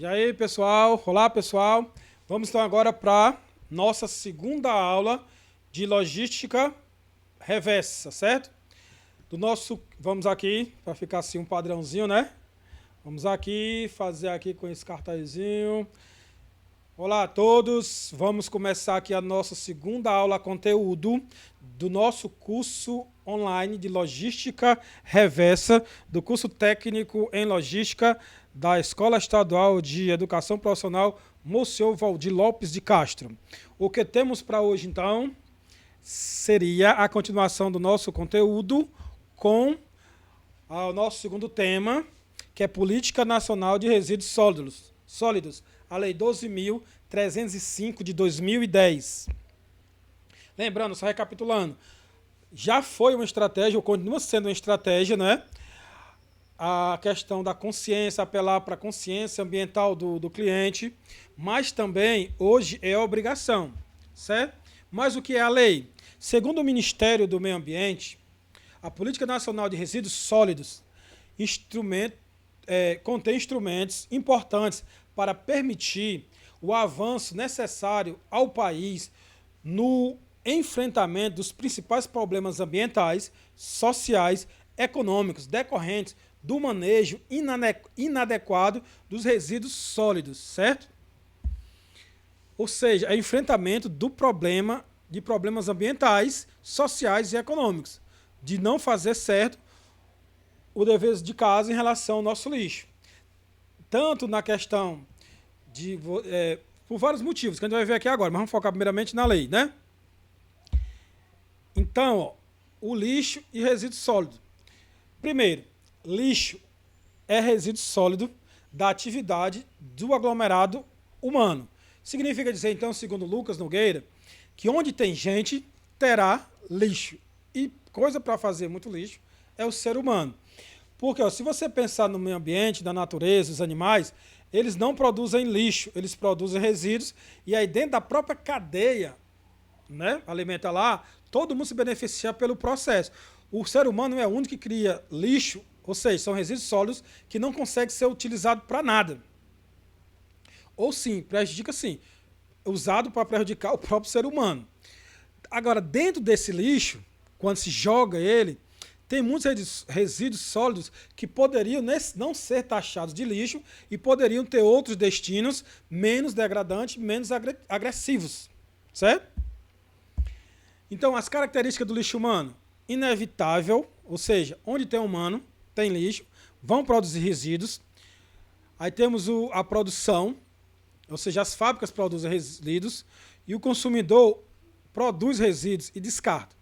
E aí, pessoal? Olá, pessoal. Vamos então agora para nossa segunda aula de logística reversa, certo? Vamos aqui para ficar assim um padrãozinho, né? Vamos aqui fazer aqui com esse cartazinho. Olá a todos. Vamos começar aqui a nossa segunda aula conteúdo do nosso curso online de logística reversa, do curso técnico em logística da Escola Estadual de Educação Profissional Monsenhor Valdir Lopes de Castro. O que temos para hoje, então, seria a continuação do nosso conteúdo com o nosso segundo tema, que é Política Nacional de Resíduos Sólidos, a Lei 12.305 de 2010. Lembrando, só recapitulando, já foi uma estratégia, ou continua sendo uma estratégia, né? A questão da consciência, apelar para a consciência ambiental do cliente, mas também hoje é obrigação, certo? Mas o que é a lei? Segundo o Ministério do Meio Ambiente, a Política Nacional de Resíduos Sólidos contém instrumentos importantes para permitir o avanço necessário ao país no enfrentamento dos principais problemas ambientais, sociais, econômicos decorrentes do manejo inadequado dos resíduos sólidos, certo? Ou seja, é enfrentamento de problemas ambientais, sociais e econômicos, de não fazer certo o dever de casa em relação ao nosso lixo. Tanto na questão por vários motivos, que a gente vai ver aqui agora, mas vamos focar primeiramente na lei, né? Então, o lixo e resíduo sólido. Primeiro, lixo é resíduo sólido da atividade do aglomerado humano. Significa dizer, então, segundo Lucas Nogueira, que onde tem gente, terá lixo. E coisa para fazer muito lixo é o ser humano. Porque se você pensar no meio ambiente, na natureza, os animais, eles não produzem lixo, eles produzem resíduos, e aí dentro da própria cadeia, né, alimentar lá, todo mundo se beneficia pelo processo. O ser humano é o único que cria lixo, ou seja, são resíduos sólidos que não conseguem ser utilizados para nada. Ou sim, prejudica sim, usado para prejudicar o próprio ser humano. Agora, dentro desse lixo, quando se joga ele, tem muitos resíduos sólidos que poderiam não ser taxados de lixo e poderiam ter outros destinos menos degradantes, menos agressivos, certo? Então, as características do lixo humano: inevitável, ou seja, onde tem humano, tem lixo, vão produzir resíduos. Aí temos a produção, ou seja, as fábricas produzem resíduos e o consumidor produz resíduos e descarta.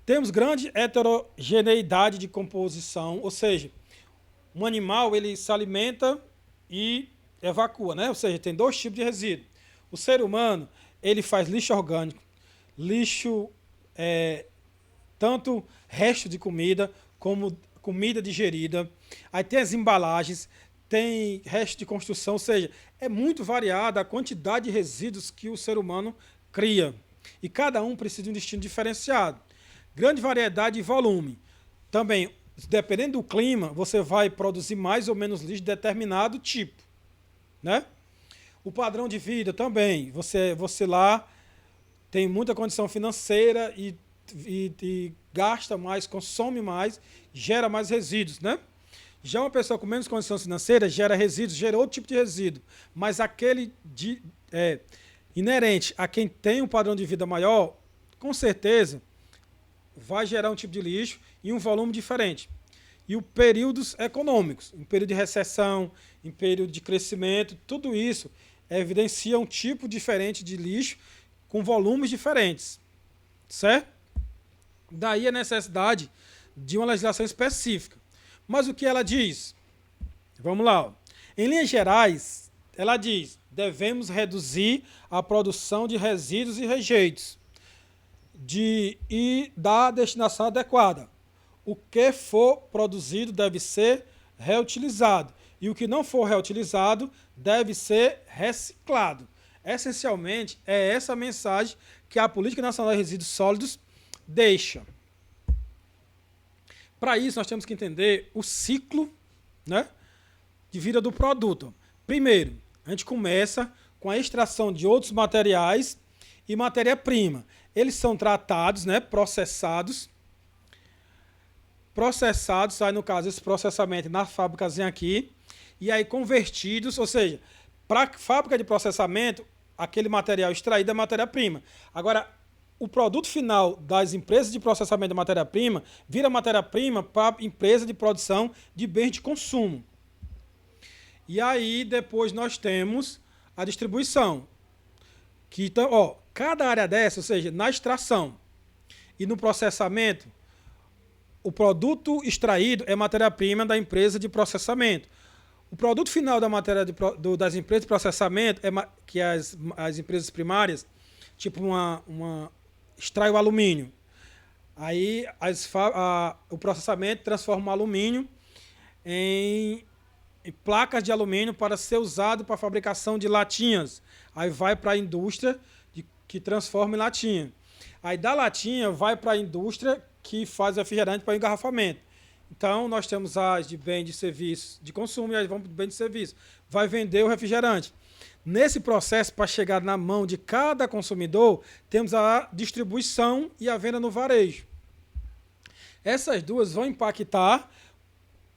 Temos grande heterogeneidade de composição, ou seja, um animal ele se alimenta e evacua, né? Ou seja, tem dois tipos de resíduo. O ser humano ele faz lixo orgânico, lixo tanto resto de comida como comida digerida. Aí tem as embalagens, tem resto de construção, ou seja, é muito variada a quantidade de resíduos que o ser humano cria. E cada um precisa de um destino diferenciado. Grande variedade e volume. Também, dependendo do clima, você vai produzir mais ou menos lixo de determinado tipo, né? O padrão de vida também. Você lá tem muita condição financeira e gasta mais, consome mais, gera mais resíduos, né? Já uma pessoa com menos condição financeira gera resíduos, gera outro tipo de resíduo. Mas aquele inerente a quem tem um padrão de vida maior, com certeza vai gerar um tipo de lixo e um volume diferente. E os períodos econômicos, em período de recessão, em período de crescimento, tudo isso evidencia um tipo diferente de lixo com volumes diferentes, certo? Daí a necessidade de uma legislação específica. Mas o que ela diz? Vamos lá. Ó. Em linhas gerais, ela diz: devemos reduzir a produção de resíduos e rejeitos e da destinação adequada. O que for produzido deve ser reutilizado e o que não for reutilizado deve ser reciclado. Essencialmente, é essa a mensagem que a Política Nacional de Resíduos Sólidos deixa. Para isso, nós temos que entender o ciclo, né, de vida do produto. Primeiro, a gente começa com a extração de outros materiais e matéria-prima. Eles são tratados, né, processados, aí no caso esse processamento na fábricazinha aqui, e aí convertidos, ou seja, para a fábrica de processamento, aquele material extraído é matéria-prima. Agora, o produto final das empresas de processamento de matéria-prima vira matéria-prima para a empresa de produção de bens de consumo. E aí depois nós temos a distribuição, que então, cada área dessa, ou seja, na extração e no processamento, o produto extraído é matéria-prima da empresa de processamento. O produto final da matéria das empresas de processamento, que é as empresas primárias, tipo extrai o alumínio. Aí o processamento transforma o alumínio em placas de alumínio para ser usado para a fabricação de latinhas. Aí vai para a indústria que transforma em latinha. Aí da latinha vai para a indústria que faz refrigerante para engarrafamento. Então, nós temos as de bem de serviço de consumo e as vamos de bem de serviço. Vai vender o refrigerante. Nesse processo, para chegar na mão de cada consumidor, temos a distribuição e a venda no varejo. Essas duas vão impactar,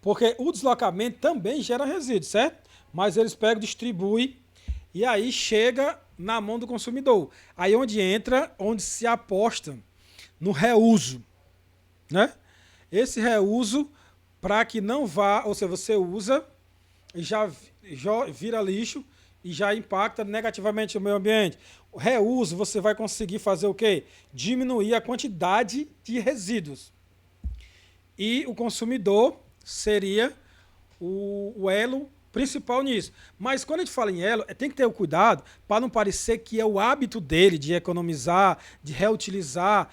porque o deslocamento também gera resíduos, certo? Mas eles pegam, distribuem e aí chega na mão do consumidor. Aí onde se aposta no reuso, né? Esse reuso, para que não vá, ou seja, você usa e já vira lixo e já impacta negativamente o meio ambiente. O reuso, você vai conseguir fazer o quê? Diminuir a quantidade de resíduos. E o consumidor seria o elo principal nisso. Mas quando a gente fala em elo, tem que ter o cuidado para não parecer que é o hábito dele de economizar, de reutilizar,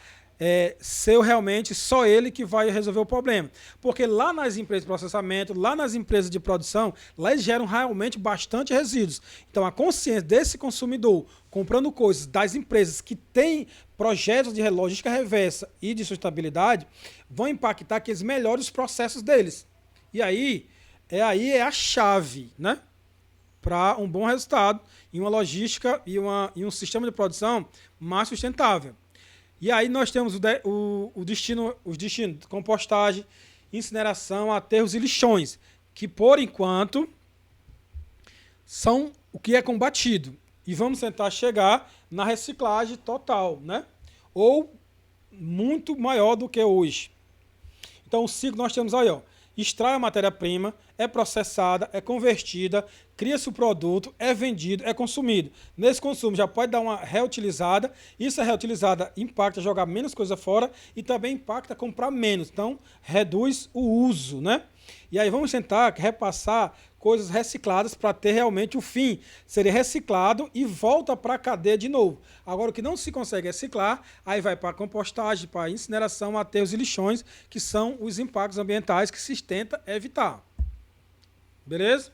ser realmente só ele que vai resolver o problema. Porque lá nas empresas de processamento, lá nas empresas de produção, lá eles geram realmente bastante resíduos. Então a consciência desse consumidor comprando coisas das empresas que têm projetos de logística reversa e de sustentabilidade vão impactar que eles melhorem os processos deles. E aí é a chave, né, para um bom resultado em uma logística e um sistema de produção mais sustentável. E aí nós temos os destinos de compostagem, incineração, aterros e lixões, que por enquanto são o que é combatido. E vamos tentar chegar na reciclagem total, né? Ou muito maior do que hoje. Então o ciclo nós temos aí, extrai a matéria-prima, é processada, é convertida, cria-se o produto, é vendido, é consumido. Nesse consumo já pode dar uma reutilizada, isso é reutilizada impacta jogar menos coisa fora e também impacta comprar menos, então reduz o uso, né? E aí vamos tentar repassar coisas recicladas para ter realmente o fim, seria reciclado e volta para a cadeia de novo. Agora o que não se consegue reciclar, aí vai para a compostagem, para a incineração, aterros e lixões, que são os impactos ambientais que se tenta evitar. Beleza?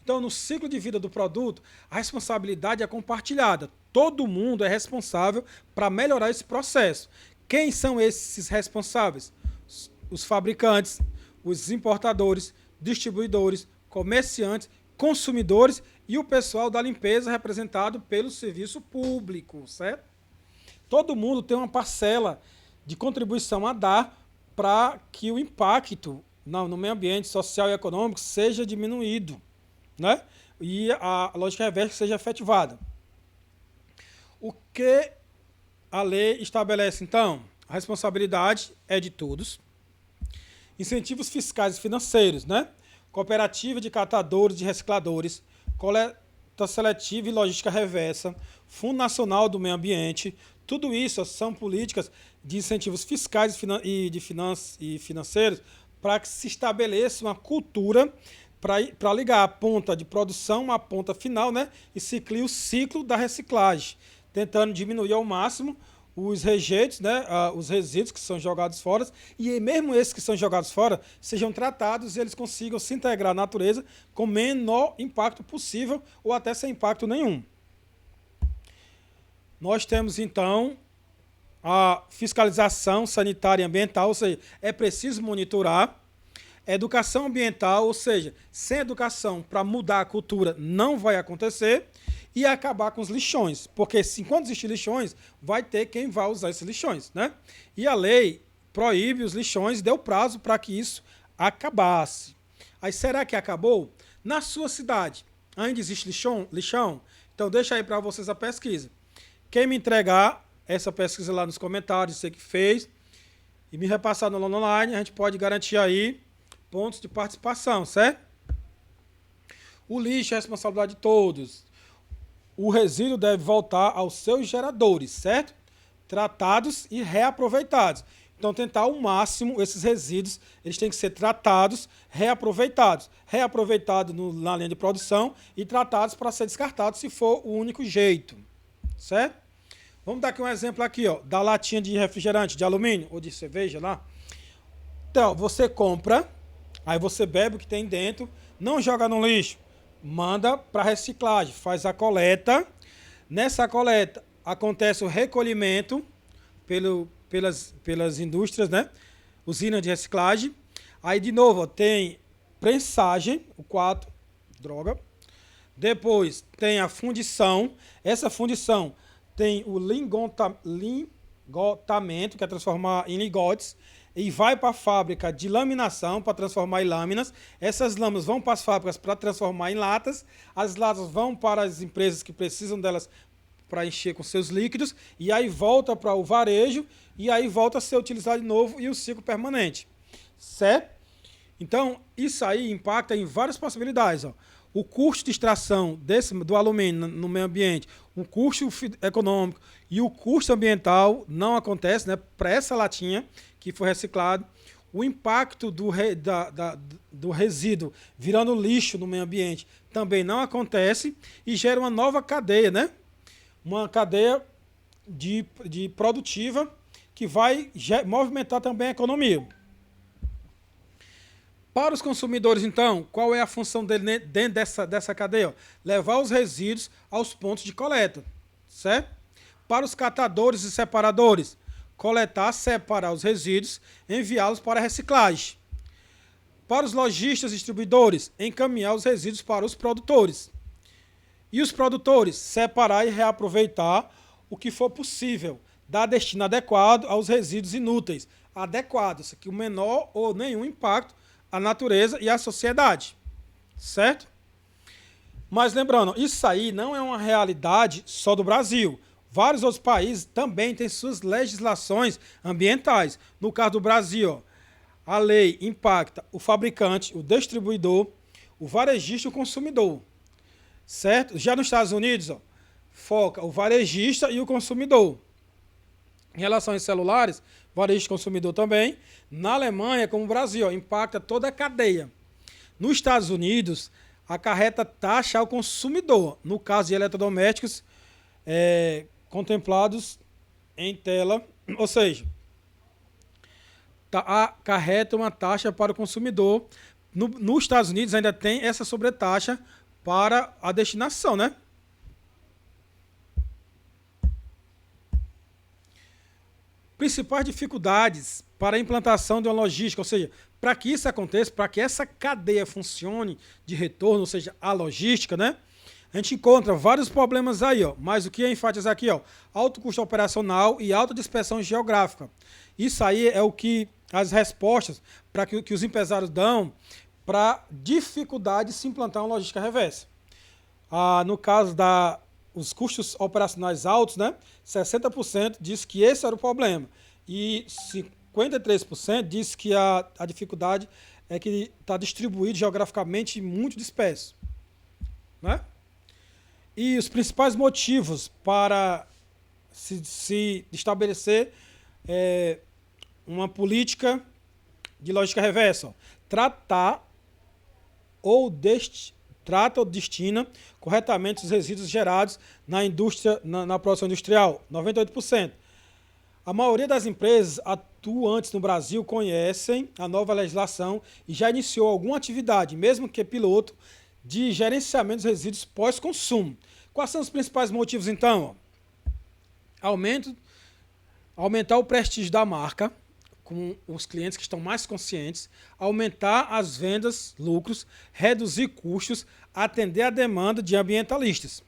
Então, no ciclo de vida do produto, a responsabilidade é compartilhada. Todo mundo é responsável para melhorar esse processo. Quem são esses responsáveis? Os fabricantes, os importadores, distribuidores, comerciantes, consumidores e o pessoal da limpeza representado pelo serviço público, certo? Todo mundo tem uma parcela de contribuição a dar para que o impacto no meio ambiente social e econômico seja diminuído, né? E a lógica reversa seja efetivada. O que a lei estabelece, então? A responsabilidade é de todos. Incentivos fiscais e financeiros, né? Cooperativa de catadores e recicladores, coleta seletiva e logística reversa, Fundo Nacional do Meio Ambiente, tudo isso são políticas de incentivos fiscais e financeiros para que se estabeleça uma cultura para ligar a ponta de produção à ponta final, né? E se crie o ciclo da reciclagem, tentando diminuir ao máximo os rejeitos, né, os resíduos que são jogados fora, e mesmo esses que são jogados fora sejam tratados e eles consigam se integrar na natureza com o menor impacto possível ou até sem impacto nenhum. Nós temos, então, a fiscalização sanitária e ambiental, ou seja, é preciso monitorar, Educação ambiental, ou seja, sem educação para mudar a cultura não vai acontecer, e acabar com os lixões, porque se enquanto existir lixões, vai ter quem vai usar esses lixões, né? E a lei proíbe os lixões, deu prazo para que isso acabasse. Aí será que acabou? Na sua cidade ainda existe lixão? Então deixa aí para vocês a pesquisa. Quem me entregar essa pesquisa lá nos comentários, sei que fez, e me repassar no online, a gente pode garantir aí pontos de participação, certo? O lixo é responsabilidade de todos. O resíduo deve voltar aos seus geradores, certo? Tratados e reaproveitados. Então, tentar ao máximo esses resíduos, eles têm que ser tratados, reaproveitados. Reaproveitados na linha de produção e tratados para ser descartados, se for o único jeito, certo? Vamos dar aqui um exemplo aqui, ó, da latinha de refrigerante, de alumínio ou de cerveja lá. Então, você compra, aí você bebe o que tem dentro, não joga no lixo, manda para reciclagem, faz a coleta. Nessa coleta acontece o recolhimento pelas indústrias, né? Usina de reciclagem. Aí, de novo, ó, tem prensagem, o 4, droga. Depois tem a fundição. Essa fundição tem o lingotamento, que é transformar em lingotes, e vai para a fábrica de laminação para transformar em lâminas. Essas lâminas vão para as fábricas para transformar em latas. As latas vão para as empresas que precisam delas para encher com seus líquidos. E aí volta para o varejo e aí volta a ser utilizado de novo e o ciclo permanente. Certo? Então, isso aí impacta em várias possibilidades. Ó. O custo de extração do alumínio no meio ambiente, o custo econômico e o custo ambiental não acontece, né, para essa latinha que foi reciclado. O impacto do resíduo virando lixo no meio ambiente também não acontece e gera uma nova cadeia, né? Uma cadeia de produtiva que vai movimentar também a economia. Para os consumidores, então, qual é a função dele dentro dessa cadeia? Levar os resíduos aos pontos de coleta, certo? Para os catadores e separadores, coletar, separar os resíduos, enviá-los para a reciclagem. Para os lojistas e distribuidores, encaminhar os resíduos para os produtores. E os produtores, separar e reaproveitar o que for possível, dar destino adequado aos resíduos inúteis, adequados, que o menor ou nenhum impacto à natureza e à sociedade, certo? Mas lembrando, isso aí não é uma realidade só do Brasil. Vários outros países também têm suas legislações ambientais. No caso do Brasil, ó, a lei impacta o fabricante, o distribuidor, o varejista e o consumidor, certo? Já nos Estados Unidos, ó, foca o varejista e o consumidor. Em relação aos celulares, varejista e consumidor também. Na Alemanha, como o Brasil, ó, impacta toda a cadeia. Nos Estados Unidos, acarreta taxa ao consumidor, no caso de eletrodomésticos contemplados em tela, ou seja, acarreta uma taxa para o consumidor. Nos Estados Unidos ainda tem essa sobretaxa para a destinação, né? Principais dificuldades para a implantação de uma logística, ou seja, para que isso aconteça, para que essa cadeia funcione de retorno, ou seja, a logística, né? A gente encontra vários problemas aí, ó, mas o que é enfatizar aqui, ó, alto custo operacional e alta dispersão geográfica. Isso aí é o que as respostas para que os empresários dão para dificuldade de se implantar uma logística reversa. No caso os custos operacionais altos, né, 60% diz que esse era o problema e 53% diz que a dificuldade é que está distribuído geograficamente muito disperso, né? E os principais motivos para se estabelecer uma política de logística reversa: ó, trata ou destina corretamente os resíduos gerados na indústria, na produção industrial, 98%. A maioria das empresas atuantes no Brasil conhecem a nova legislação e já iniciou alguma atividade, mesmo que piloto, de gerenciamento dos resíduos pós-consumo. Quais são os principais motivos, então? Aumentar o prestígio da marca, com os clientes que estão mais conscientes, aumentar as vendas, lucros, reduzir custos, atender a demanda de ambientalistas,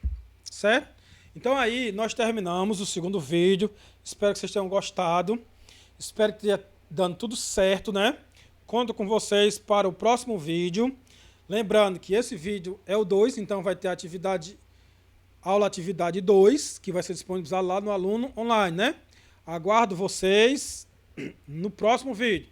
certo? Então aí nós terminamos o segundo vídeo, espero que vocês tenham gostado, espero que tenha dando tudo certo, né? Conto com vocês para o próximo vídeo, lembrando que esse vídeo é o 2, então vai ter aula atividade 2, que vai ser disponibilizada lá no Aluno Online, né? Aguardo vocês no próximo vídeo.